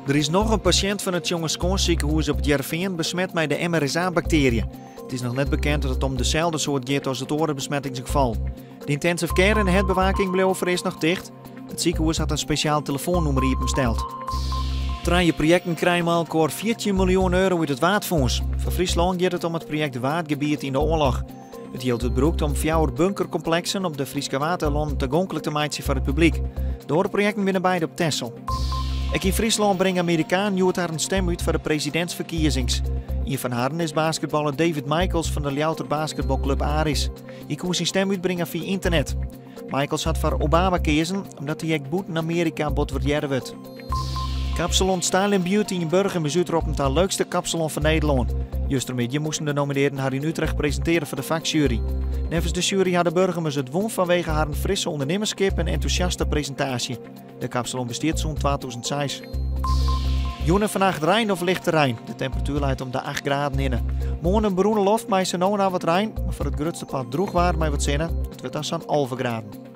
Er is nog een patiënt van het Jongens Ziekenhuis op het Jerveen besmet met de MRSA-bacteriën. Het is nog net bekend dat het om dezelfde soort gaat als het orenbesmettingsgeval. De intensive care en de herbewaking bleef voor eerst nog dicht. Het ziekenhuis had een speciaal telefoonnummer ingesteld. 3 projecten krijgen al elkaar 14 miljoen euro uit het Waardfonds. Voor Friesland gaat het om het project Waardgebied in de oorlog. Het hield het beroep om 4 bunkercomplexen op de Frieske Waterland toegankelijk te maken voor het publiek. De andere projecten binnen beide op Texel. Ik in Friesland brengt Amerikaan Joert haar een stem uit voor de presidentsverkiezings. Een van haar is basketballer David Michaels van de Ljouter basketbalclub Aris. Ik kon zijn stem uitbrengen via internet. Michaels had voor Obama kiezen omdat hij echt boet in Amerika bot wordt. Kapsalon Style & Beauty in Burgum is uitgeroepen tot de leukste kapsalon van Nederland. Justermiddag moesten de nomineren haar in Utrecht presenteren voor de vakjury. Nevens de jury hadden Burgumers het won vanwege haar een frisse ondernemerskip en enthousiaste presentatie. De kapsalon besteedt zo'n 2006. Joenen vannacht regn of lichte regn. De temperatuur leidt om de 8 graden in. Morgen een bruine loft, maar ze nou wat regn. Maar voor het grootste pad droeg waar, maar wat zinnen. Het wordt dan zo'n 11 graden.